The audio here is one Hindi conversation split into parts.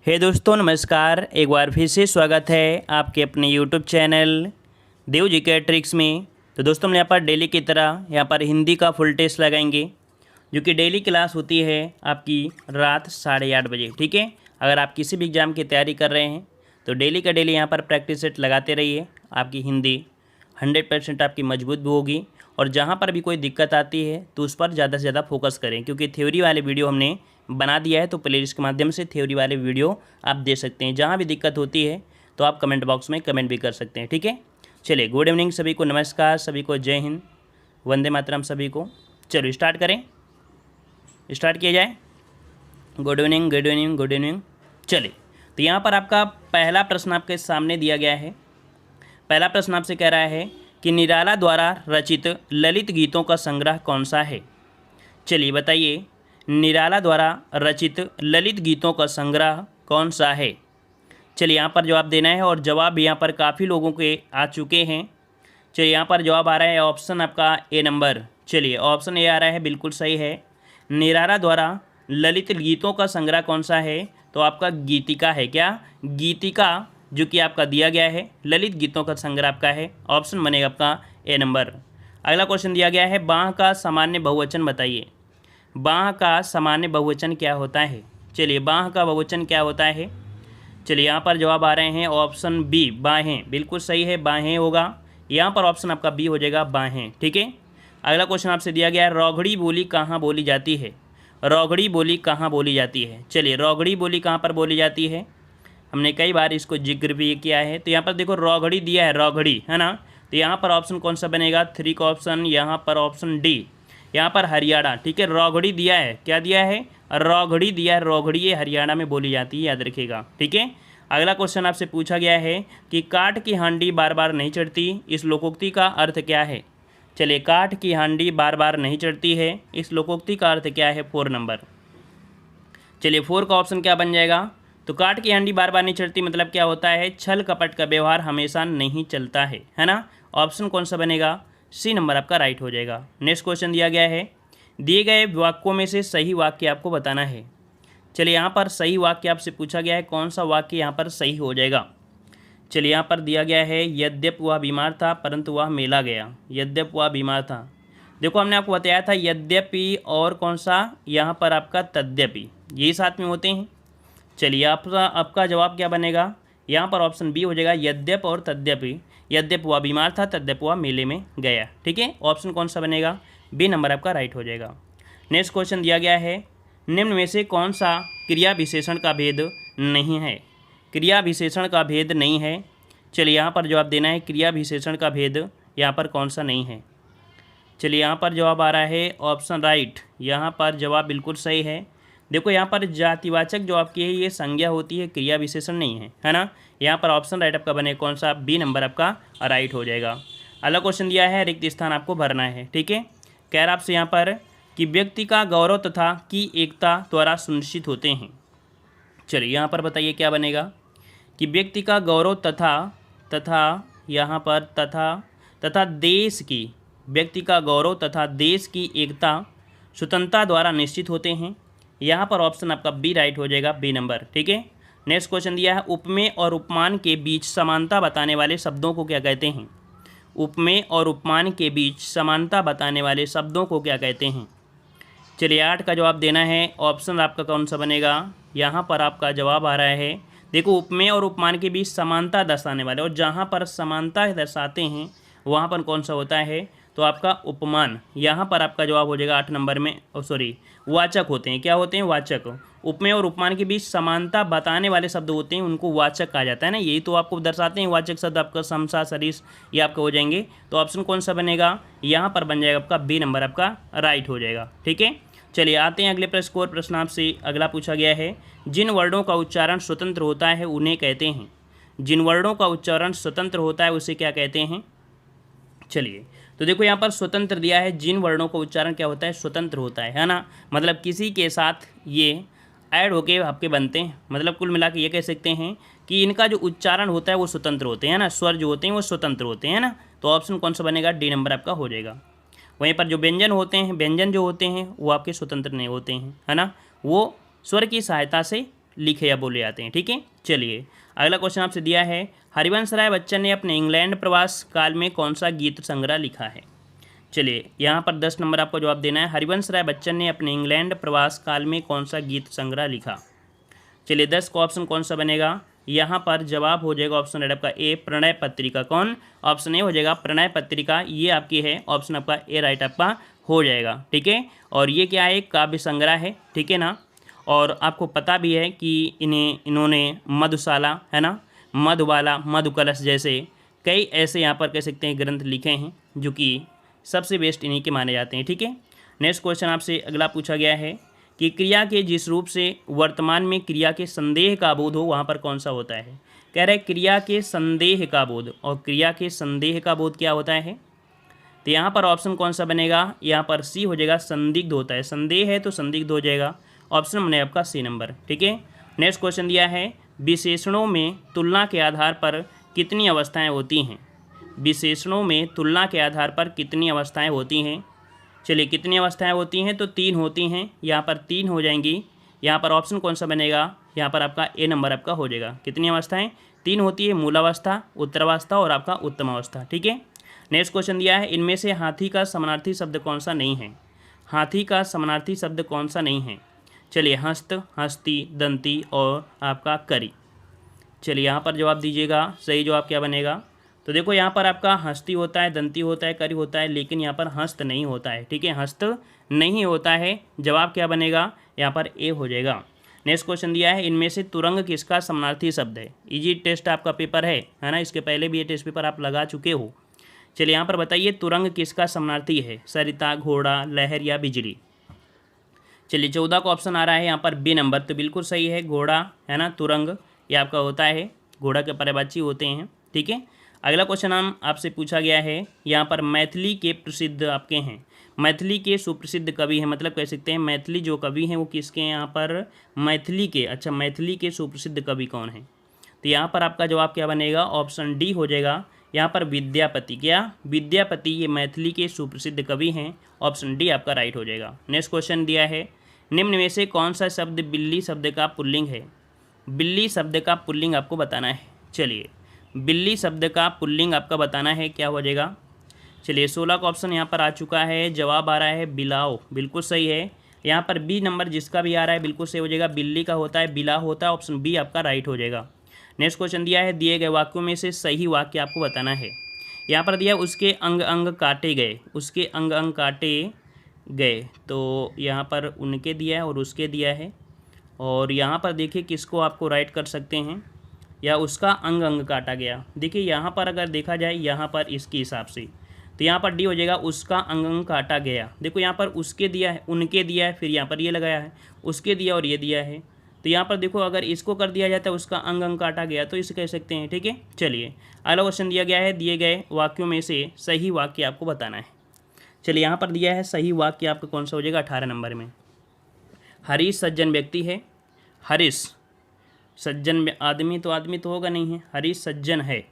हे दोस्तों नमस्कार। एक बार फिर से स्वागत है आपके अपने यूट्यूब चैनल देव जी के ट्रिक्स में। तो दोस्तों हम यहाँ पर डेली की तरह यहाँ पर हिंदी का फुल टेस्ट लगाएंगे, जो कि डेली क्लास होती है आपकी रात 8:30 बजे। ठीक है, अगर आप किसी भी एग्ज़ाम की तैयारी कर रहे हैं तो डेली का डेली यहाँ पर प्रैक्टिस सेट लगाते रहिए। आपकी हिंदी 100% आपकी मजबूत भी होगी, और जहाँ पर भी कोई दिक्कत आती है तो उस पर ज़्यादा से ज़्यादा फोकस करें, क्योंकि थ्योरी वाले वीडियो हमने बना दिया है। तो प्लेलिस्ट के माध्यम से थ्योरी वाले वीडियो आप दे सकते हैं। जहाँ भी दिक्कत होती है तो आप कमेंट बॉक्स में कमेंट भी कर सकते हैं। ठीक है, चलिए गुड इवनिंग सभी को, नमस्कार सभी को, जय हिंद, वंदे मातरम सभी को। चलो स्टार्ट करें, स्टार्ट किया जाए। Good evening good evening good evening. चलिए, तो यहाँ पर आपका पहला प्रश्न आपके सामने दिया गया है। पहला प्रश्न आपसे कह रहा है कि निराला द्वारा रचित ललित गीतों का संग्रह कौन सा है। चलिए बताइए, निराला द्वारा रचित ललित गीतों का संग्रह कौन सा है। चलिए यहाँ पर जवाब देना है, और जवाब भी यहाँ पर काफ़ी लोगों के आ चुके हैं। चलिए यहाँ पर जवाब आ रहा है ऑप्शन आपका ए नंबर। चलिए ऑप्शन ए आ रहा है, बिल्कुल सही है। निराला द्वारा ललित गीतों का संग्रह कौन सा है, तो आपका गीतिका है। क्या? गीतिका, जो कि आपका दिया गया है ललित गीतों का संग्रह आपका है। ऑप्शन बनेगा आपका ए नंबर। अगला क्वेश्चन दिया गया है, बाह का सामान्य बहुवचन बताइए। बाह का सामान्य बहुवचन क्या होता है। चलिए बाह का बहुवचन क्या होता है। चलिए यहाँ पर जवाब आ रहे हैं ऑप्शन बी, बाहें। बिल्कुल सही है, बाहें होगा। यहाँ पर ऑप्शन आपका बी हो जाएगा, बाहें। ठीक है, अगला क्वेश्चन आपसे दिया गया है, रोघड़ी बोली कहाँ बोली जाती है। रोघड़ी बोली कहाँ बोली जाती है। चलिए रोघड़ी बोली कहाँ पर बोली जाती है, हमने कई बार इसको जिक्र भी किया है। तो यहाँ पर देखो रोघड़ी दिया है, रोघड़ी है ना। तो यहाँ पर ऑप्शन कौन सा बनेगा, 3 का ऑप्शन, यहाँ पर ऑप्शन डी, यहाँ पर हरियाणा। ठीक है, रोघड़ी दिया है, क्या दिया है, रोघड़ी दिया है। रोघड़ी ये हरियाणा में बोली जाती है, याद रखिएगा। ठीक है, अगला क्वेश्चन आपसे पूछा गया है कि काठ की हांडी बार बार नहीं चढ़ती, इस लोकोक्ति का अर्थ क्या है। चलिए, काठ की हांडी बार बार नहीं चढ़ती है, इस लोकोक्ति का अर्थ क्या है, 4 नंबर। चलिए 4 का ऑप्शन क्या बन जाएगा, तो काठ की हांडी बार बार नहीं चढ़ती मतलब क्या होता है, छल कपट का व्यवहार हमेशा नहीं चलता है ना। ऑप्शन कौन सा बनेगा, सी नंबर आपका राइट हो जाएगा। नेक्स्ट क्वेश्चन दिया गया है, दिए गए वाक्यों में से सही वाक्य आपको बताना है। चलिए यहाँ पर सही वाक्य आपसे पूछा गया है, कौन सा वाक्य यहाँ पर सही हो जाएगा। चलिए यहाँ पर दिया गया है, यद्यपि वह बीमार था परंतु वह मेला गया। यद्यपि वह बीमार था, देखो हमने आपको बताया था यद्यपि और कौन सा, यहाँ पर आपका तद्यपि, यही साथ में होते हैं। चलिए आपका जवाब क्या बनेगा, यहाँ पर ऑप्शन बी हो जाएगा, यद्यपि और तद्यपि। यद्यपि वह बीमार था तद्यपि वह मेले में गया। ठीक है, ऑप्शन कौन सा बनेगा, बी नंबर आपका राइट हो जाएगा। नेक्स्ट क्वेश्चन दिया गया है, निम्न में से कौन सा क्रिया विशेषण का भेद नहीं है। क्रिया विशेषण का भेद नहीं है। चलिए यहाँ पर जवाब देना है, क्रिया विशेषण का भेद यहाँ पर कौन सा नहीं है। चलिए यहाँ पर जवाब आ रहा है ऑप्शन राइट, यहाँ पर जवाब बिल्कुल सही है। देखो यहाँ पर जातिवाचक जो आपकी है ये संज्ञा होती है, क्रिया विशेषण नहीं है ना। यहाँ पर ऑप्शन राइट आपका बने कौन सा, बी नंबर आपका राइट हो जाएगा। अगला क्वेश्चन दिया है, रिक्त स्थान आपको भरना है। ठीक है, कह रहा आपसे यहाँ पर कि व्यक्ति का गौरव तथा की एकता द्वारा सुनिश्चित होते हैं। चलिए यहाँ पर बताइए क्या बनेगा, कि व्यक्ति का गौरव तथा यहाँ पर तथा देश की, व्यक्ति का गौरव तथा देश की एकता स्वतंत्रता द्वारा निश्चित होते हैं। यहाँ पर ऑप्शन आपका बी राइट हो जाएगा, बी नंबर। ठीक है, नेक्स्ट क्वेश्चन दिया है, उपमेय और उपमान के बीच समानता बताने वाले शब्दों को क्या कहते हैं। उपमेय और उपमान के बीच समानता बताने वाले शब्दों को क्या कहते हैं। चलिए 8 का जवाब देना है, ऑप्शन आपका कौन सा बनेगा, यहाँ पर आपका जवाब आ रहा है, देखो उपमेय और उपमान के बीच समानता दर्शाने वाले, और जहाँ पर समानता दर्शाते हैं वहाँ पर कौन सा होता है, तो आपका उपमान। यहाँ पर आपका जवाब हो जाएगा 8 नंबर में, वाचक होते हैं। क्या होते हैं, वाचक। उपमेय और उपमान के बीच समानता बताने वाले शब्द होते हैं, उनको वाचक कहा जाता है ना। यही तो आपको दर्शाते हैं वाचक शब्द, आपका समसा सरिस ये आपका हो जाएंगे। तो ऑप्शन कौन सा बनेगा, यहाँ पर बन जाएगा आपका बी नंबर आपका राइट हो जाएगा। ठीक है, चलिए आते हैं अगले प्रश्न। प्रश्न आपसे अगला पूछा गया है, जिन वर्णों का उच्चारण स्वतंत्र होता है उन्हें कहते हैं। जिन वर्णों का उच्चारण स्वतंत्र होता है उसे क्या कहते हैं। चलिए तो देखो यहाँ पर स्वतंत्र दिया है, जिन वर्णों का उच्चारण क्या होता है, स्वतंत्र होता है ना। मतलब किसी के साथ ये ऐड होके आपके बनते हैं। मतलब कुल मिला के ये कह सकते हैं कि इनका जो उच्चारण होता है वो स्वतंत्र होते हैं ना, स्वर जो होते हैं वो स्वतंत्र होते हैं ना। तो ऑप्शन कौन सा बनेगा, डी नंबर आपका हो जाएगा। वहीं पर जो व्यंजन होते हैं, व्यंजन जो होते हैं वो आपके स्वतंत्र नहीं होते हैं, है ना। वो स्वर की सहायता से लिखे या बोले जाते हैं। ठीक है, चलिए अगला क्वेश्चन आपसे दिया है, हरिवंश राय बच्चन ने अपने इंग्लैंड प्रवास काल में कौन सा गीत संग्रह लिखा है। चलिए यहाँ पर 10 नंबर आपको जवाब देना है। हरिवंश राय बच्चन ने अपने इंग्लैंड प्रवास काल में कौन सा गीत संग्रह लिखा। चलिए 10 का ऑप्शन कौन सा बनेगा, यहाँ पर जवाब हो जाएगा ऑप्शन रेड आपका ए, प्रणय पत्रिका। कौन, ऑप्शन ए हो जाएगा प्रणय पत्रिका, ये आपकी है ऑप्शन आपका ए राइट आपका हो जाएगा। ठीक है, और ये क्या है, काव्य संग्रह है। ठीक है ना, और आपको पता भी है कि इन्होंने मधुशाला है ना, मधुबाला, मधुकलश जैसे कई ऐसे यहाँ पर कह सकते हैं ग्रंथ लिखे हैं जो कि सबसे बेस्ट इन्हीं के माने जाते हैं। ठीक है, नेक्स्ट क्वेश्चन आपसे अगला पूछा गया है कि क्रिया के जिस रूप से वर्तमान में क्रिया के संदेह का बोध हो वहाँ पर कौन सा होता है। कह रहे क्रिया के संदेह का बोध, और क्रिया के संदेह का बोध क्या होता है, तो यहाँ पर ऑप्शन कौन सा बनेगा, यहाँ पर सी हो जाएगा, संदिग्ध होता है। संदेह है तो संदिग्ध हो जाएगा, ऑप्शन बने आपका सी नंबर। ठीक है, नेक्स्ट क्वेश्चन दिया है, विशेषणों में तुलना के आधार पर कितनी अवस्थाएं होती हैं। विशेषणों में तुलना के आधार पर कितनी अवस्थाएं होती हैं। चलिए कितनी अवस्थाएं होती हैं, तो 3 होती हैं, यहाँ पर 3 हो जाएंगी। यहाँ पर ऑप्शन कौन सा बनेगा, यहाँ पर आपका ए नंबर आपका हो जाएगा। कितनी अवस्थाएं, 3 होती है, मूलावस्था, उत्तरावस्था और आपका उत्तम अवस्था। ठीक है, नेक्स्ट क्वेश्चन दिया है, इनमें से हाथी का समानार्थी शब्द कौन सा नहीं है। हाथी का समानार्थी शब्द कौन सा नहीं है। चलिए हस्त, हस्ती, दंती और आपका करी। चलिए यहाँ पर जवाब दीजिएगा, सही जवाब क्या बनेगा। तो देखो यहाँ पर आपका हस्ती होता है, दंती होता है, करी होता है, लेकिन यहाँ पर हस्त नहीं होता है। ठीक है, हस्त नहीं होता है, जवाब क्या बनेगा, यहाँ पर ए हो जाएगा। नेक्स्ट क्वेश्चन दिया है, इनमें से तुरंग किसका समानार्थी शब्द है। इजी टेस्ट आपका पेपर है ना, इसके पहले भी ये टेस्ट पेपर आप लगा चुके हो। चलिए यहाँ पर बताइए तुरंग किसका समानार्थी है, सरिता, घोड़ा, लहर या बिजली। चलिए 14 का ऑप्शन आ रहा है यहाँ पर बी नंबर, तो बिल्कुल सही है, घोड़ा है ना, तुरंग ये आपका होता है, घोड़ा के पर्यवाची होते हैं। ठीक है, अगला क्वेश्चन हम आपसे पूछा गया है, यहाँ पर मैथिली के प्रसिद्ध आपके हैं, मैथिली के सुप्रसिद्ध कवि हैं, मतलब कह सकते हैं मैथिली जो कवि हैं वो किसके हैं यहाँ पर, मैथिली के। अच्छा, मैथिली के सुप्रसिद्ध कवि कौन हैं, तो यहाँ पर आपका जवाब क्या बनेगा, ऑप्शन डी हो जाएगा। यहाँ पर विद्यापति, क्या विद्यापति ये मैथिली के सुप्रसिद्ध कवि हैं, ऑप्शन डी आपका राइट हो जाएगा। नेक्स्ट क्वेश्चन दिया है, निम्न में से कौन सा शब्द बिल्ली शब्द का पुल्लिंग है। बिल्ली शब्द का पुल्लिंग आपको बताना है। चलिए बिल्ली शब्द का पुल्लिंग आपका बताना है, क्या हो जाएगा। चलिए 16 का ऑप्शन यहाँ पर आ चुका है, जवाब आ रहा है बिलाओ, बिल्कुल सही है। यहाँ पर बी नंबर जिसका भी आ रहा है बिल्कुल सही हो जाएगा, बिल्ली का होता है, बिला होता है, ऑप्शन बी आपका राइट हो जाएगा। नेक्स्ट क्वेश्चन दिया है, दिए गए वाक्यों में से सही वाक्य आपको बताना है। यहाँ पर दिया उसके अंग अंग काटे गए, उसके अंग अंग काटे गए, तो यहाँ पर उनके दिया है और उसके दिया है, और यहाँ पर देखिए किसको आपको राइट कर सकते हैं, या उसका अंग अंग काटा गया। देखिए यहाँ पर अगर देखा जाए यहाँ पर इसके हिसाब से, तो यहाँ पर डी हो जाएगा, उसका अंग अंग काटा गया। देखो यहाँ पर उसके दिया है, उनके दिया है, फिर यहाँ पर ये लगाया है, उसके दिया और ये दिया है, तो यहाँ पर देखो अगर इसको कर दिया जाता है उसका अंग अंग काटा गया, तो इसे कह सकते हैं। ठीक है, चलिए अगला क्वेश्चन दिया गया है, दिए गए वाक्यों में से सही वाक्य आपको बताना है। चलिए यहाँ पर दिया है सही वाक्य आपका कौन सा हो जाएगा, 18 नंबर में। हरीश सज्जन व्यक्ति है, हरीश सज्जन आदमी तो होगा नहीं है, हरीश सज्जन है।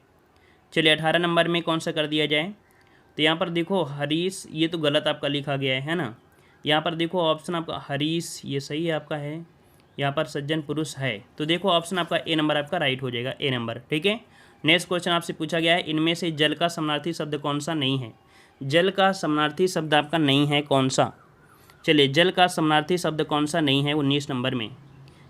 चलिए 18 नंबर में कौन सा कर दिया जाए, तो यहाँ पर देखो हरीश, ये तो गलत आपका लिखा गया है ना। यहाँ पर देखो ऑप्शन आपका हरीश ये सही है आपका है, यहाँ पर सज्जन पुरुष है, तो देखो ऑप्शन आपका ए नंबर आपका राइट हो जाएगा, ए नंबर। ठीक है, नेक्स्ट क्वेश्चन आपसे पूछा गया है, इनमें से जल का समानार्थी शब्द कौन सा नहीं है। जल का समानार्थी शब्द आपका नहीं है कौन सा। चलिए जल का समानार्थी शब्द कौन सा नहीं है 19 नंबर में।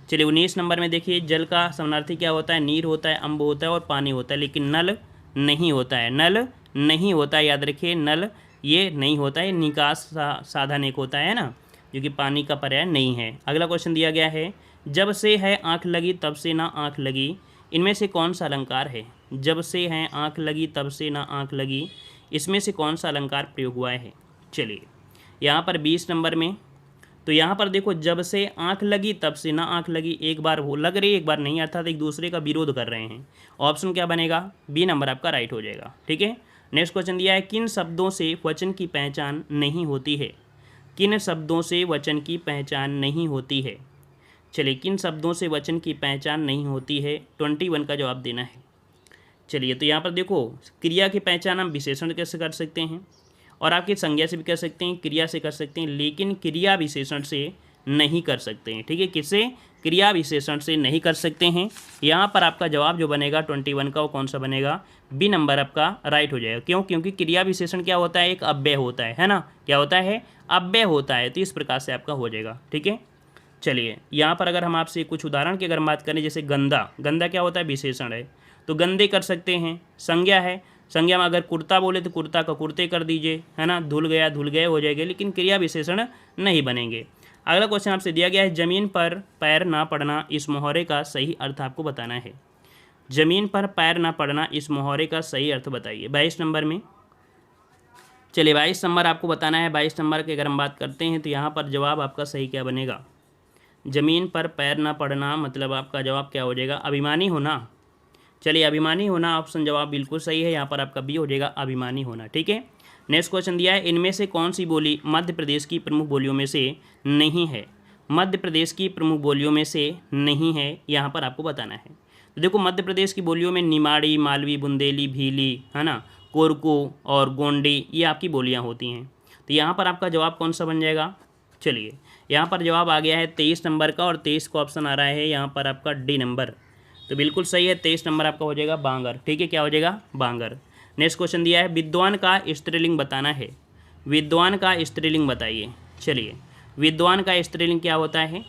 चलिए 19 नंबर में देखिए, जल का समानार्थी क्या होता है, नीर होता है, अम्ब होता है और पानी होता है, लेकिन नल नहीं होता है, नल नहीं होता है, याद रखिए नल ये नहीं होता है, निकास साधन एक होता है ना, जो कि पानी का पर्याय नहीं है। अगला क्वेश्चन दिया गया है, जब से है आँख लगी तब से ना आँख लगी, इनमें से कौन सा अलंकार है। जब से है आँख लगी तब से ना आँख लगी, इसमें से कौन सा अलंकार प्रयोग हुआ है। चलिए यहाँ पर 20 नंबर में, तो यहाँ पर देखो जब से आँख लगी तब से ना आँख लगी, एक बार वो लग रही है एक बार नहीं, अर्थात एक दूसरे का विरोध कर रहे हैं। ऑप्शन क्या बनेगा, बी नंबर आपका राइट हो जाएगा। ठीक है, नेक्स्ट क्वेश्चन दिया है, किन शब्दों से वचन की पहचान नहीं होती है। किन शब्दों से वचन की पहचान नहीं होती है। चलिए किन शब्दों से वचन की पहचान नहीं होती है, 21 का जवाब देना है। चलिए तो यहाँ पर देखो क्रिया की पहचान हम विशेषण कैसे कर सकते हैं, और आपकी संज्ञा से भी कर सकते हैं, क्रिया से कर सकते हैं, लेकिन क्रिया विशेषण से नहीं कर सकते हैं। ठीक है, किससे? क्रिया विशेषण से नहीं कर सकते हैं। यहाँ पर आपका जवाब जो बनेगा 21 का वो कौन सा बनेगा? बी नंबर आपका राइट हो जाएगा। क्यों? क्योंकि क्रिया विशेषण क्या होता है? एक अव्यय होता है ना? क्या होता है? अव्यय होता है। तो इस प्रकार से आपका हो जाएगा। ठीक है, चलिए यहाँ पर अगर हम आपसे कुछ उदाहरण की अगर बात करें, जैसे गंदा, गंदा क्या होता है? विशेषण है, तो गंदे कर सकते हैं। संज्ञा है, संज्ञा में अगर कुर्ता बोले तो कुर्ता का कुर्ते कर दीजिए, है ना? धुल गया धुल गए हो जाएगा, लेकिन क्रिया विशेषण नहीं बनेंगे। अगला क्वेश्चन आपसे दिया गया है, जमीन पर पैर ना पड़ना, इस मुहावरे का सही अर्थ आपको बताना है। जमीन पर पैर ना पड़ना, इस मुहावरे का सही अर्थ बताइए 22 नंबर में। चलिए 22 नंबर आपको बताना है। 22 नंबर की अगर हम बात करते हैं तो यहाँ पर जवाब आपका सही क्या बनेगा? जमीन पर पैर ना पड़ना मतलब आपका जवाब क्या हो जाएगा? अभिमानी होना। चलिए अभिमानी होना ऑप्शन जवाब बिल्कुल सही है। यहाँ पर आपका बी हो जाएगा, अभिमानी होना। ठीक है, नेक्स्ट क्वेश्चन दिया है, इनमें से कौन सी बोली मध्य प्रदेश की प्रमुख बोलियों में से नहीं है? मध्य प्रदेश की प्रमुख बोलियों में से नहीं है, यहाँ पर आपको बताना है। तो देखो मध्य प्रदेश की बोलियों में निमाड़ी, मालवी, बुंदेली, भीली, है ना, कोरकू और गोंडी, ये आपकी बोलियाँ होती हैं। तो यहाँ पर आपका जवाब कौन सा बन जाएगा? चलिए यहाँ पर जवाब आ गया है 23 नंबर का, और 23 का ऑप्शन आ रहा है यहाँ पर आपका डी नंबर। तो बिल्कुल सही है, 23 नंबर आपका हो जाएगा बांगर। ठीक है, क्या हो जाएगा? बांगर। नेक्स्ट क्वेश्चन दिया है, विद्वान का स्त्रीलिंग बताना है। विद्वान का स्त्रीलिंग बताइए। चलिए विद्वान का स्त्रीलिंग क्या होता है?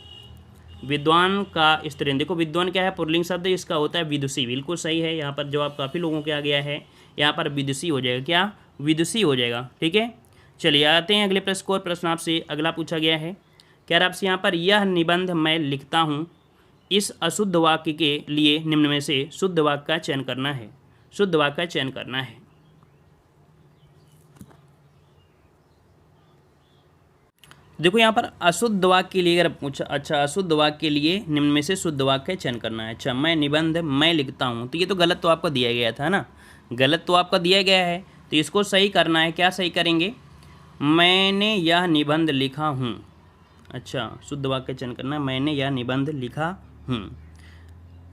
विद्वान का स्त्रीलिंग, देखो विद्वान क्या है? पुल्लिंग शब्द, इसका होता है विदुषी। बिल्कुल सही है, यहाँ पर जवाब काफ़ी लोगों के आ गया है। यहाँ पर विदुषी हो जाएगा। क्या? विदुषी हो जाएगा। ठीक है, चलिए आते हैं अगले प्रश्न को। प्रश्न आपसे अगला पूछा गया है, क्या आपसे यहाँ पर, यह निबंध मैं लिखता हूँ, इस अशुद्ध वाक्य के लिए निम्न में से शुद्ध वाक्य का चयन करना है। शुद्ध वाक्य का चयन करना है। देखो यहाँ पर अशुद्ध वाक्य के लिए अगर पूछा, अच्छा अशुद्ध वाक्य के लिए निम्न में से शुद्ध वाक्य का चयन करना है। अच्छा, मैं निबंध मैं लिखता हूँ, तो ये तो गलत तो आपको दिया गया था ना, गलत तो आपका दिया गया है, तो इसको सही करना है। क्या सही करेंगे? मैंने यह निबंध लिखा हूँ। अच्छा, शुद्ध वाक्य चयन करना है, मैंने यह निबंध लिखा हूँ,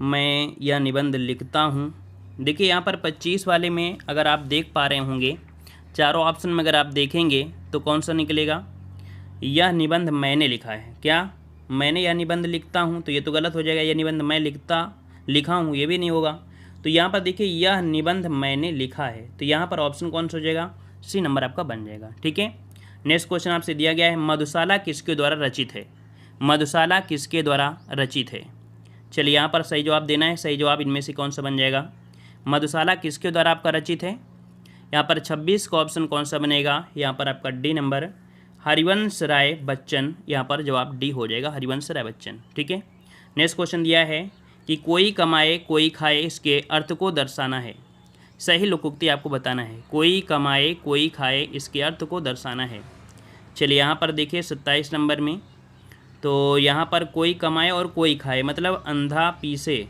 मैं यह निबंध लिखता हूँ। देखिए यहाँ पर 25 वाले में अगर आप देख पा रहे होंगे, चारों ऑप्शन में अगर आप देखेंगे तो कौन सा निकलेगा? यह निबंध मैंने लिखा है। क्या? मैंने यह निबंध लिखता हूँ, तो ये तो गलत हो जाएगा। यह निबंध मैं लिखा हूँ, ये भी नहीं होगा। तो यहाँ पर देखिए यह निबंध मैंने लिखा है, तो यहाँ पर ऑप्शन कौन सा हो जाएगा? सी नंबर आपका बन जाएगा। ठीक है, नेक्स्ट क्वेश्चन आपसे दिया गया है, मधुशाला किसके द्वारा रचित है? मधुशाला किसके द्वारा रचित है? चलिए यहाँ पर सही जवाब देना है। सही जवाब इनमें से कौन सा बन जाएगा? मधुशाला किसके द्वारा आपका रचित है? यहाँ पर 26 का ऑप्शन कौन सा बनेगा? यहाँ पर आपका डी नंबर, हरिवंश राय बच्चन। यहाँ पर जवाब डी हो जाएगा, हरिवंश राय बच्चन। ठीक है, नेक्स्ट क्वेश्चन दिया है कि कोई कमाए कोई खाए, इसके अर्थ को दर्शाना है। सही लोकोक्ति आपको बताना है। कोई कमाए कोई खाए, इसके अर्थ को दर्शाना है। चलिए यहाँ पर देखिए 27 नंबर में, तो यहाँ पर कोई कमाए और कोई खाए मतलब अंधा पीसे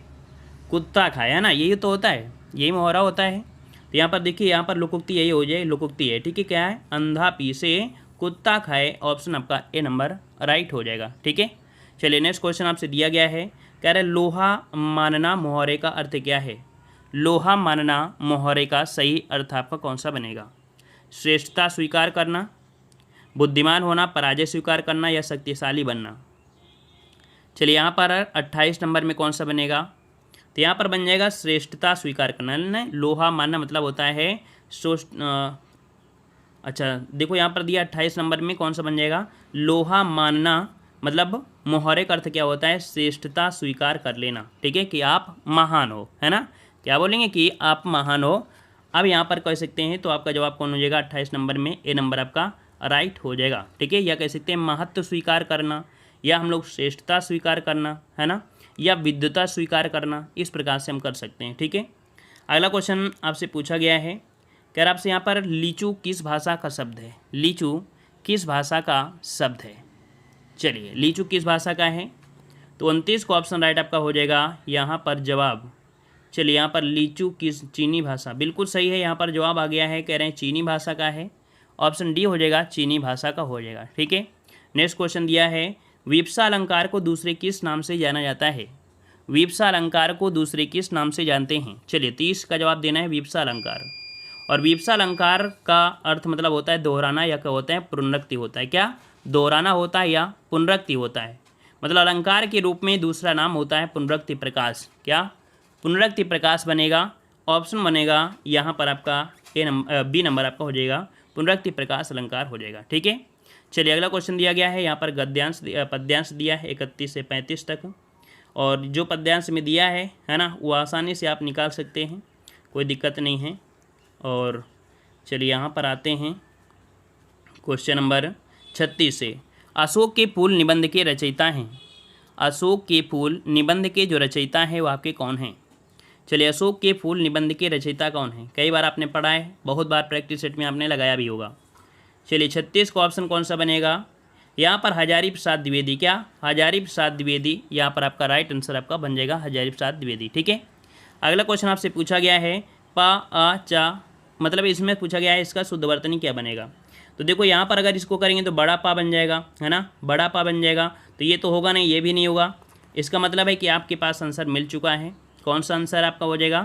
कुत्ता खाए, है ना, यही तो होता है, यही मुहावरा होता है। तो यहाँ पर देखिए, यहाँ पर लोकोक्ति यही हो जाए, लोकोक्ति है। ठीक है, क्या है? अंधा पीसे कुत्ता खाए, ऑप्शन आपका ए नंबर राइट हो जाएगा। ठीक है, चलिए नेक्स्ट क्वेश्चन आपसे दिया गया है, कह रहे लोहा मानना मुहावरे का अर्थ क्या है? लोहा मानना मुहावरे का सही अर्थ आपका कौन सा बनेगा? श्रेष्ठता स्वीकार करना, बुद्धिमान होना, पराजय स्वीकार करना, या शक्तिशाली बनना? चलिए यहाँ पर 28 नंबर में कौन सा बनेगा? तो यहाँ पर बन जाएगा श्रेष्ठता स्वीकार करना। लोहा मानना मतलब होता है अच्छा देखो यहाँ पर दिया 28 नंबर में कौन सा बन जाएगा? लोहा मानना मतलब मुहावरे का अर्थ क्या होता है? श्रेष्ठता स्वीकार कर लेना। ठीक है, कि आप महान हो, है ना, क्या बोलेंगे? कि आप महान हो। अब यहाँ पर कह सकते हैं, तो आपका जवाब कौन हो जाएगा? 28 नंबर में ए नंबर आपका राइट हो जाएगा। ठीक है, या कह सकते हैं महत्व स्वीकार करना, या हम लोग श्रेष्ठता स्वीकार करना, है ना, या विद्वता स्वीकार करना, इस प्रकार से हम कर सकते हैं। ठीक है, अगला क्वेश्चन आपसे पूछा गया है, कह रहा आपसे यहाँ पर लीचू किस भाषा का शब्द है? लीचू किस भाषा का शब्द है? चलिए लीचू किस भाषा का है? तो 29 का ऑप्शन राइट आपका हो जाएगा यहाँ पर जवाब। चलिए यहाँ पर लीचू किस, चीनी भाषा, बिल्कुल सही है, यहाँ पर जवाब आ गया है, कह रहे हैं चीनी भाषा का है, ऑप्शन डी हो जाएगा, चीनी भाषा का हो जाएगा। ठीक है, नेक्स्ट क्वेश्चन दिया है, विप्सा अलंकार को दूसरे किस नाम से जाना जाता है? विप्सा अलंकार को दूसरे किस नाम से जानते हैं? चलिए 30 का जवाब देना है, विप्सा अलंकार। और विप्सा अलंकार का अर्थ मतलब होता है दोहराना, या क्या होता है? पुनरुक्ति होता है। क्या? दोहराना होता है या पुनरुक्ति होता है। मतलब अलंकार के रूप में दूसरा नाम होता है पुनरुक्ति प्रकाश। क्या? पुनरुक्ति प्रकाश बनेगा। ऑप्शन बनेगा यहाँ पर आपका बी नंबर आपका हो जाएगा, पुनरुक्ति प्रकाश अलंकार हो जाएगा। ठीक है, चलिए अगला क्वेश्चन दिया गया है। यहाँ पर गद्यांश पद्यांश दिया है 31 से 35 तक, और जो पद्यांश में दिया है ना, वो आसानी से आप निकाल सकते हैं, कोई दिक्कत नहीं है। और चलिए यहाँ पर आते हैं क्वेश्चन नंबर 36 से। अशोक के फूल निबंध के रचयिता हैं। अशोक के फूल निबंध के जो रचयिता हैं वो आपके कौन हैं? चलिए, अशोक के फूल निबंध के रचयिता कौन है? कई बार आपने पढ़ा है, बहुत बार प्रैक्टिस सेट में आपने लगाया भी होगा। चलिए 36 का ऑप्शन कौन सा बनेगा? यहाँ पर हजारी प्रसाद द्विवेदी। क्या? हजारी प्रसाद द्विवेदी यहाँ पर आपका राइट आंसर आपका बन जाएगा, हजारी प्रसाद द्विवेदी। ठीक है, अगला क्वेश्चन आपसे पूछा गया है पा आ चा, मतलब इसमें पूछा गया है इसका शुद्धवर्तनी क्या बनेगा। तो देखो यहाँ पर अगर इसको करेंगे तो बड़ा पा बन जाएगा, है ना, बड़ा पा बन जाएगा। तो ये तो होगा नहीं, ये भी नहीं होगा। इसका मतलब है कि आपके पास आंसर मिल चुका है। कौन सा आंसर आपका हो जाएगा?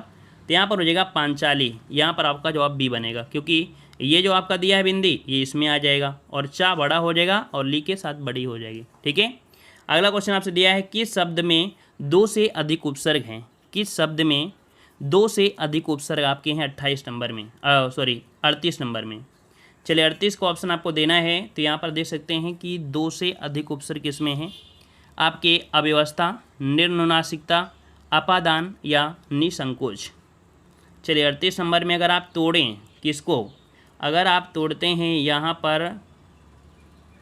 तो यहाँ पर हो जाएगा पांचाली। यहाँ पर आपका जवाब बी बनेगा, क्योंकि ये जो आपका दिया है बिंदी ये इसमें आ जाएगा, और चा बड़ा हो जाएगा और ली के साथ बड़ी हो जाएगी। ठीक है, अगला क्वेश्चन आपसे दिया है किस शब्द में 2 से अधिक उपसर्ग हैं? किस शब्द में 2 से अधिक उपसर्ग आपके हैं 28 नंबर में, 38 नंबर में। चलिए 38 का ऑप्शन आपको देना है। तो यहाँ पर देख सकते हैं कि 2 से अधिक उपसर्ग किसमें हैं आपके? अव्यवस्था, निर्नुनासिकता, अपादान या निसंकोच। चलिए 38 नंबर में अगर आप तोड़ें किसको, अगर आप तोड़ते हैं यहाँ पर,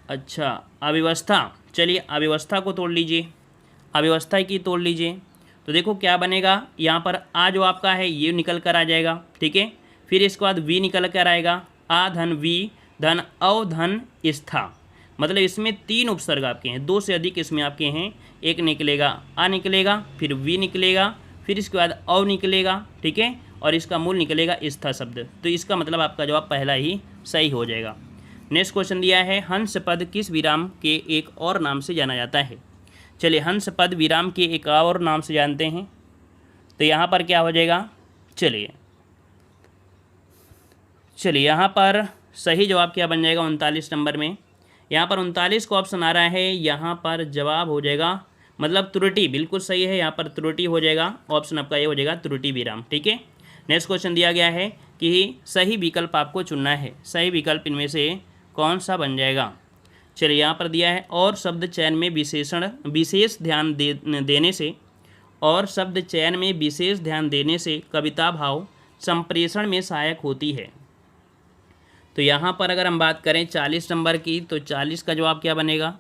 अच्छा अव्यवस्था, चलिए अव्यवस्था को तोड़ लीजिए, अव्यवस्था की तोड़ लीजिए। तो देखो क्या बनेगा, यहाँ पर आ जो आपका है ये निकल कर आ जाएगा। ठीक है, फिर इसके बाद वी निकल कर आएगा, आ धन वी धन अव धन स्था, मतलब इसमें 3 उपसर्ग आपके हैं, 2 से अधिक इसमें आपके हैं। एक निकलेगा आ निकलेगा, फिर वी निकलेगा, फिर इसके बाद अव निकलेगा। ठीक है, और इसका मूल निकलेगा स्था शब्द। तो इसका मतलब आपका जवाब पहला ही सही हो जाएगा। नेक्स्ट क्वेश्चन दिया है हंस पद किस विराम के एक और नाम से जाना जाता है? चलिए हंस पद विराम के एक और नाम से जानते हैं। तो यहाँ पर क्या हो जाएगा? चलिए यहाँ पर सही जवाब क्या बन जाएगा 39 नंबर में? यहाँ पर 39 का ऑप्शन आ रहा है, यहाँ पर जवाब हो जाएगा मतलब त्रुटि, बिल्कुल सही है, यहाँ पर त्रुटि हो जाएगा। ऑप्शन आपका ये हो जाएगा त्रुटि विराम। ठीक है, नेक्स्ट क्वेश्चन दिया गया है कि सही विकल्प आपको चुनना है। सही विकल्प इनमें से कौन सा बन जाएगा? चलिए यहाँ पर दिया है और शब्द चयन में विशेष ध्यान देने से, और शब्द चयन में विशेष ध्यान देने से कविता भाव संप्रेषण में सहायक होती है। तो यहाँ पर अगर हम बात करें 40 नंबर की, तो 40 का जवाब क्या बनेगा?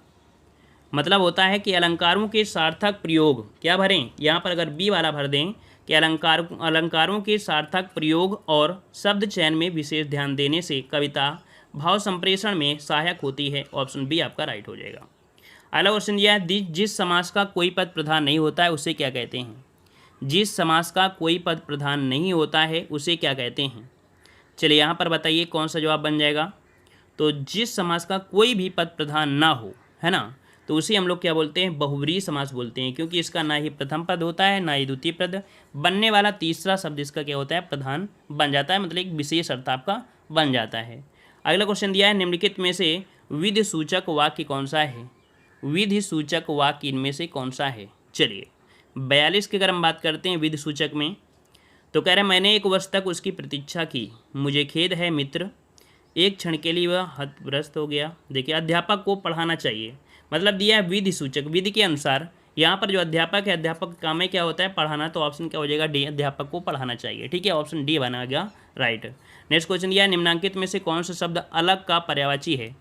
मतलब होता है कि अलंकारों के सार्थक प्रयोग, क्या भरें? यहाँ पर अगर बी वाला भर दें कि अलंकारों के सार्थक प्रयोग और शब्द चयन में विशेष ध्यान देने से कविता भाव संप्रेषण में सहायक होती है। ऑप्शन बी आपका राइट हो जाएगा। अगला क्वेश्चन यह है जिस समास का कोई पद प्रधान नहीं होता है उसे क्या कहते हैं? जिस समास का कोई पद प्रधान नहीं होता है उसे क्या कहते हैं? चलिए यहाँ पर बताइए कौन सा जवाब बन जाएगा? तो जिस समास का कोई भी पद प्रधान ना हो, है ना, तो उसे हम लोग क्या बोलते हैं? बहुव्रीहि समास बोलते हैं, क्योंकि इसका ना ही प्रथम पद होता है ना ही द्वितीय पद, बनने वाला तीसरा शब्द इसका क्या होता है? प्रधान बन जाता है, मतलब एक विशेष अर्थ आपका बन जाता है। अगला क्वेश्चन दिया है निम्नलिखित में से विधि सूचक वाक्य कौन सा है? विधि सूचक वाक्य इनमें से कौन सा है? चलिए 42 की अगर हम बात करते हैं विधि सूचक में, तो कह रहे हैं मैंने 1 वर्ष तक उसकी प्रतीक्षा की, मुझे खेद है मित्र, एक क्षण के लिए वह हतप्रस्त हो गया। देखिए अध्यापक को पढ़ाना चाहिए, मतलब दिया है विधि सूचक, विधि के अनुसार। यहाँ पर जो अध्यापक है, अध्यापक का काम में क्या होता है? पढ़ाना। तो ऑप्शन क्या हो जाएगा? डी, अध्यापक को पढ़ाना चाहिए। ठीक है, ऑप्शन डी बनेगा राइट। नेक्स्ट क्वेश्चन दिया है निम्नांकित में से कौन सा शब्द अलग का पर्यायवाची है?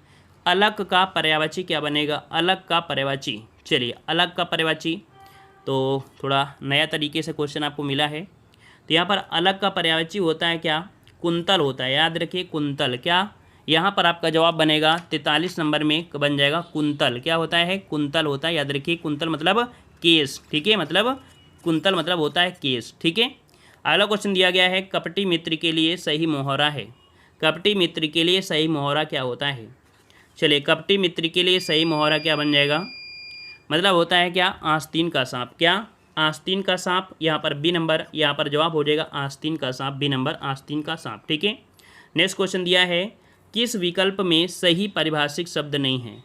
अलग का पर्यायवाची क्या बनेगा? अलग का पर्यायवाची, चलिए अलग का पर्यायवाची, तो थोड़ा नया तरीके से क्वेश्चन आपको मिला है। तो यहाँ पर अलग का पर्यायवाची होता है क्या? कुंतल होता है, याद रखिए कुंतल। क्या? यहाँ पर आपका जवाब बनेगा 43 नंबर में बन जाएगा कुंतल। क्या होता है? कुंतल होता है, याद रखिए कुंतल मतलब केस। ठीक है, मतलब कुंतल मतलब होता है केस। ठीक है, अगला क्वेश्चन दिया गया है कपटी मित्र के लिए सही मोहरा है। कपटी मित्र के लिए सही मोहरा क्या होता है? चलिए कपटी मित्र के लिए सही मोहरा क्या बन जाएगा? मतलब होता है क्या? आस्तीन का सांप। क्या? आस्तीन का सांप। यहाँ पर बी नंबर, यहाँ पर जवाब हो जाएगा आस्तीन का सांप, बी नंबर आस्तीन का सांप। ठीक है, नेक्स्ट क्वेश्चन दिया है किस विकल्प में सही पारिभाषिक शब्द नहीं है?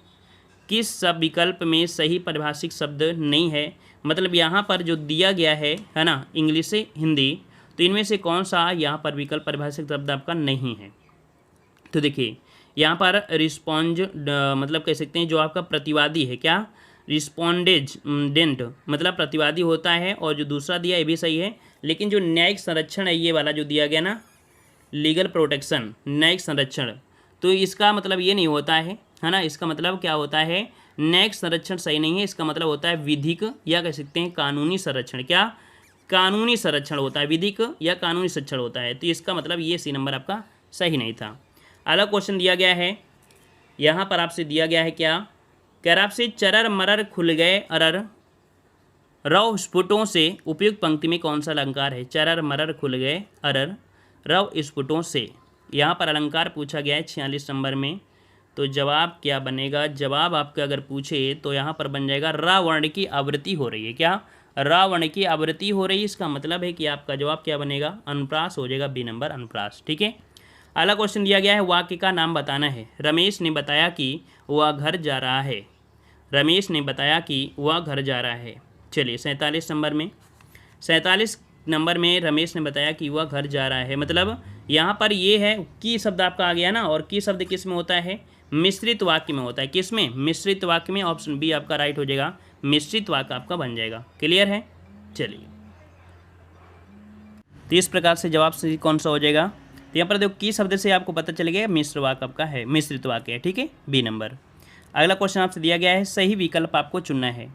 किस सब विकल्प में सही परिभाषित शब्द नहीं है। मतलब यहाँ पर जो दिया गया है ना, इंग्लिश से हिंदी, तो इनमें से कौन सा यहाँ पर विकल्प परिभाषित शब्द आपका नहीं है। तो देखिए यहाँ पर मतलब कह सकते हैं जो आपका प्रतिवादी है, क्या रिस्पोंडेंट मतलब प्रतिवादी होता है, और जो दूसरा दिया ये भी सही है, लेकिन जो न्यायिक संरक्षण है ये वाला जो दिया गया ना, लीगल प्रोटेक्शन, न्यायिक संरक्षण, तो इसका मतलब ये नहीं होता है ना। इसका मतलब क्या होता है, न्यायिक संरक्षण सही नहीं है, इसका मतलब होता है विधिक या कह सकते हैं कानूनी संरक्षण। क्या कानूनी संरक्षण होता है, विधिक या कानूनी संरक्षण होता है। तो इसका मतलब ये सी नंबर आपका सही नहीं था। अगला क्वेश्चन दिया गया है, यहाँ पर आपसे दिया गया है क्या, कह रहा आपसे चरर मरर खुल गए अरर रव स्फुटों से उपयुक्त पंक्ति में कौन सा अलंकार है। चरर मरर खुल गए अरर रव स्फुटों से, यहाँ पर अलंकार पूछा गया है 46 नंबर में। तो जवाब क्या बनेगा, जवाब आपका अगर पूछे तो यहाँ पर बन जाएगा रा वर्ण की आवृत्ति हो रही है। क्या रा वर्ण की आवृत्ति हो रही है, इसका मतलब है कि आपका जवाब क्या बनेगा, अनुप्रास हो जाएगा, बी नंबर अनुप्रास। ठीक है। अगला क्वेश्चन दिया गया है, वाक्य का नाम बताना है। रमेश ने बताया कि वह घर जा रहा है। रमेश ने बताया कि वह घर जा रहा है। चलिए 47 नंबर में, 47 नंबर में रमेश ने बताया कि वह घर जा रहा है, मतलब यहाँ पर ये है की शब्द आपका आ गया ना, और की शब्द किस में होता है, मिश्रित वाक्य में होता है। किस में, मिश्रित वाक्य में। ऑप्शन बी आपका राइट हो जाएगा, मिश्रित वाक्य आपका बन जाएगा। क्लियर है। चलिए तो इस प्रकार से जवाब सही कौन सा हो जाएगा, तो यहाँ पर देखो की शब्द से आपको पता चल गया मिश्र वाक्य आपका है, मिश्रित वाक्य है। ठीक है, बी नंबर। अगला क्वेश्चन आपसे दिया गया है, सही विकल्प आपको चुनना है।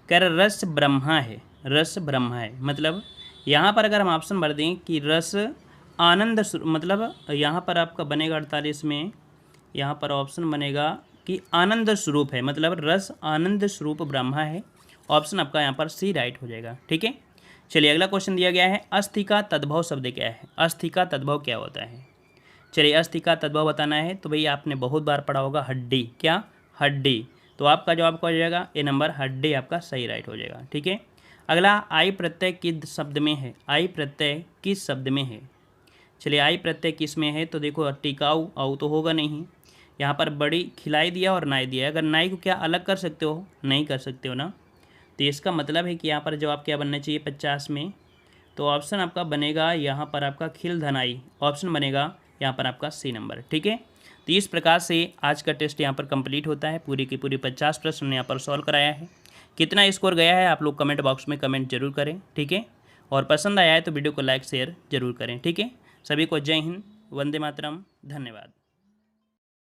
कह रहा रस ब्रह्मा है, रस ब्रह्मा है, मतलब यहाँ पर अगर हम ऑप्शन भर दें कि रस आनंद, मतलब यहाँ पर आपका बनेगा 48 में, यहाँ पर ऑप्शन बनेगा कि आनंद स्वरूप है, मतलब रस आनंद स्वरूप ब्रह्मा है। ऑप्शन आपका यहाँ पर सी राइट हो जाएगा। ठीक है। चलिए अगला क्वेश्चन दिया गया है, अस्थि का तद्भव शब्द क्या है। अस्थि का तद्भव क्या होता है। चलिए अस्थि का तद्भव बताना है, तो भाई आपने बहुत बार पढ़ा होगा हड्डी। क्या हड्डी, तो आपका जवाब क्या हो जाएगा, ए नंबर हड्डी आपका सही राइट हो जाएगा। ठीक है। अगला आई प्रत्यय किस शब्द में है। आई प्रत्यय किस शब्द में है। चलिए आई प्रत्यय किस में है, तो देखो टिकाऊ आऊ तो होगा नहीं, यहाँ पर बड़ी खिलाई दिया और नाई दिया। अगर नाई को क्या अलग कर सकते हो, नहीं कर सकते हो ना, तो इसका मतलब है कि यहाँ पर जवाब क्या बनना चाहिए 50 में, तो ऑप्शन आपका बनेगा यहाँ पर आपका खिल धनाई, ऑप्शन बनेगा यहाँ पर आपका सी नंबर। ठीक है। तो इस प्रकार से आज का टेस्ट यहाँ पर कंप्लीट होता है। पूरी की पूरी 50 प्रश्न यहाँ पर सॉल्व कराया है। कितना स्कोर गया है आप लोग कमेंट बॉक्स में कमेंट जरूर करें। ठीक है। और पसंद आया है तो वीडियो को लाइक शेयर जरूर करें। ठीक है। सभी को जय हिंद, वंदे मातरम, धन्यवाद।